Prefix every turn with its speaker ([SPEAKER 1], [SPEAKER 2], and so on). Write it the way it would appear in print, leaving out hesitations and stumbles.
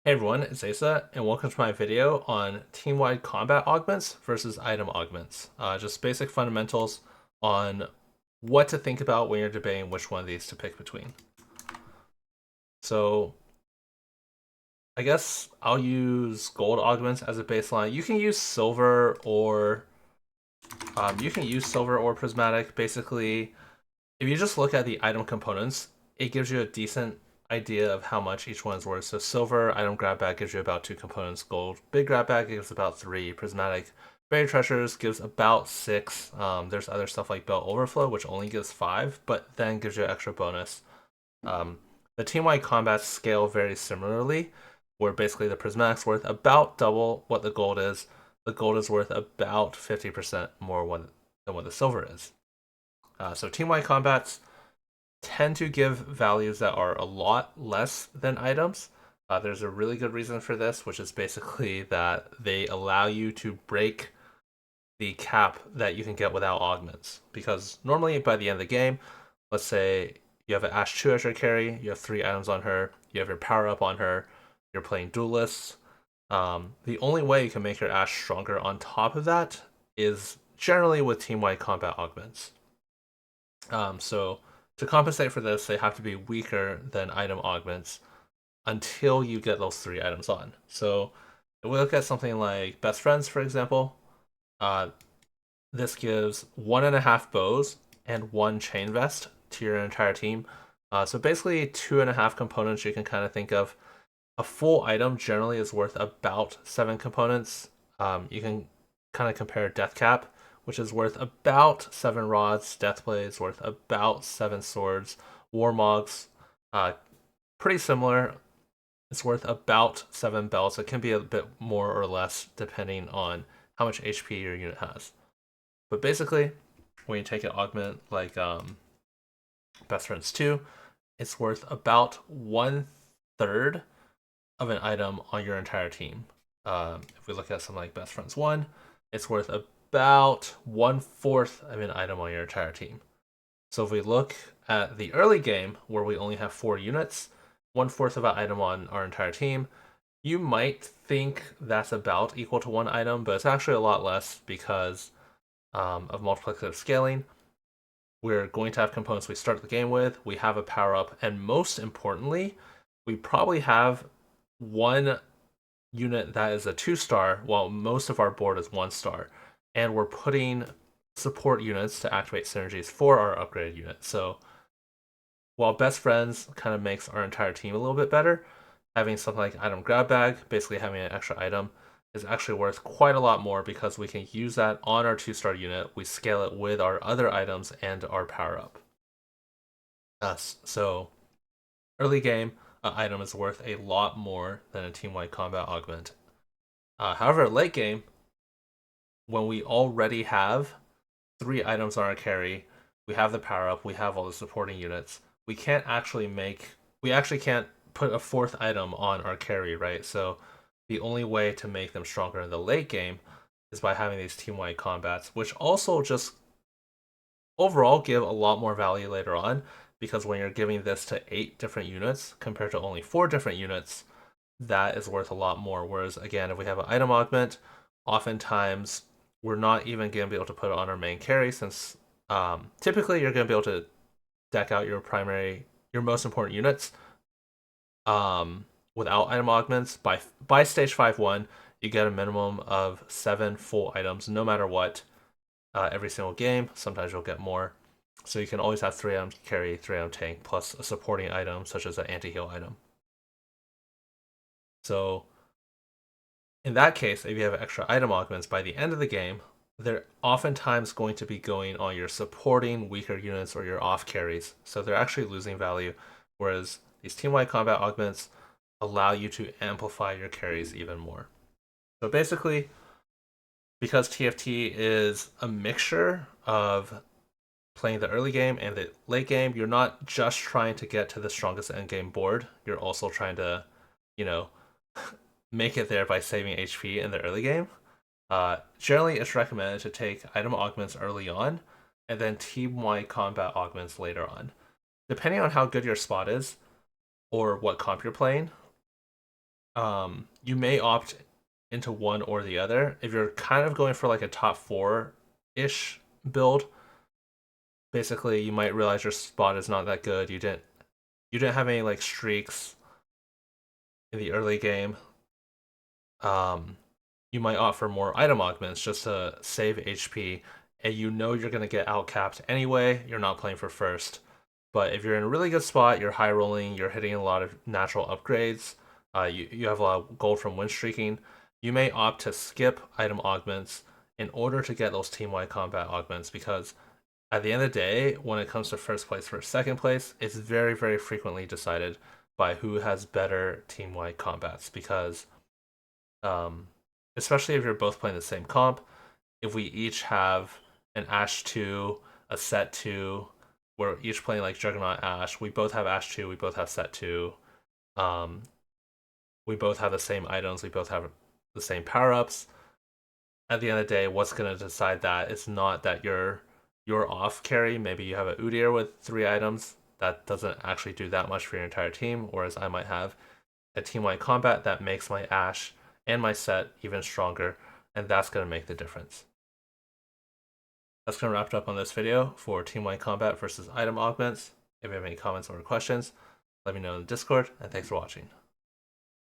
[SPEAKER 1] Hey everyone, it's Aesah, and welcome to my video on team-wide combat augments versus item augments. Just basic fundamentals on what to think about when you're debating which one of these to pick between. So I guess I'll use gold augments as a baseline. You can use silver or prismatic. Basically, if you just look at the item components, it gives you a decent idea of how much each one's worth. So silver item grab bag gives you about 2 components. Gold big grab bag gives about 3. Prismatic buried treasures gives about 6. There's other stuff like belt overflow, which only gives 5, but then gives you an extra bonus. Um, the team-wide combats scale very similarly, where basically the prismatic's worth about double what the gold is. The gold is worth about 50% more than what the silver is. So team-wide combats tend to give values that are a lot less than items. There's a really good reason for this, which is basically that they allow you to break the cap that you can get without augments. Because normally by the end of the game, let's say you have an Ashe 2 as your carry, you have 3 items on her, you have your power up on her, you're playing duelists. The only way you can make your Ashe stronger on top of that is generally with team-wide combat augments. So to compensate for this, they have to be weaker than item augments until you get those 3 items on. So if we look at something like Best Friends, for example, uh, this gives 1.5 bows and 1 chain vest to your entire team. So basically 2.5 components you can kind of think of. A full item generally is worth about 7 components. You can kind of compare Death Cap, which is worth about 7 rods. Deathblade is worth about 7 swords. Warmogs, uh, pretty similar. It's worth about 7 belts. It can be a bit more or less depending on how much HP your unit has. But basically, when you take an augment like Best Friends 2, it's worth about 1/3 of an item on your entire team. If we look at something like Best Friends 1, it's worth about 1/4 of an item on your entire team. So if we look at the early game, where we only have 4 units, 1/4 of an item on our entire team, you might think that's about equal to 1 item, but it's actually a lot less because of multiplicative scaling. We're going to have components we start the game with, we have a power up, and most importantly, we probably have one unit that is a 2-star, while most of our board is 1-star. And we're putting support units to activate synergies for our upgraded unit. So while Best Friends kind of makes our entire team a little bit better, having something like item grab bag, basically having an extra item, is actually worth quite a lot more because we can use that on our 2-star unit. We scale it with our other items and our power up. So early game, an item is worth a lot more than a team-wide combat augment. However, late game, when we already have 3 items on our carry, we have the power up, we have all the supporting units, we actually can't put a 4th item on our carry, right? So the only way to make them stronger in the late game is by having these team-wide combats, which also just overall give a lot more value later on, because when you're giving this to 8 different units compared to only 4 different units, that is worth a lot more. Whereas again, if we have an item augment, oftentimes we're not even going to be able to put it on our main carry, since typically you're going to be able to deck out your most important units without item augments. By stage 5-1, you get a minimum of 7 full items, no matter what, every single game. Sometimes you'll get more. So you can always have 3 item carry, 3 item tank, plus a supporting item, such as an anti-heal item. So in that case, if you have extra item augments by the end of the game, they're oftentimes going to be going on your supporting weaker units or your off carries. So they're actually losing value, whereas these team-wide combat augments allow you to amplify your carries even more. So basically, because TFT is a mixture of playing the early game and the late game, you're not just trying to get to the strongest end game board, you're also trying to, you know, make it there by saving HP in the early game. Generally, it's recommended to take item augments early on and then team-wide combat augments later on. Depending on how good your spot is or what comp you're playing, You may opt into one or the other. If you're kind of going for like a top 4-ish build, basically you might realize your spot is not that good. You didn't have any like streaks in the early game. Um, you might opt for more item augments just to save HP, and you know you're gonna get outcapped anyway. You're not playing for first. But if you're in a really good spot, you're high rolling, you're hitting a lot of natural upgrades, you have a lot of gold from win streaking, you may opt to skip item augments in order to get those team-wide combat augments because at the end of the day, when it comes to first place versus second place, it's very, very frequently decided by who has better team-wide combats because um, especially if you're both playing the same comp, if we each have an Ash 2, a Set 2, we're each playing like Juggernaut Ash, we both have Ash 2, we both have Set 2, um, we both have the same items, we both have the same power ups. At the end of the day, what's going to decide that? It's not that you're off carry. Maybe you have a Udyr with 3 items that doesn't actually do that much for your entire team, whereas I might have a team-wide combat that makes my Ash and my Set even stronger, and that's going to make the difference. That's going to wrap it up on this video for team-wide combat versus item augments. If you have any comments or questions, let me know in the Discord, and thanks for watching.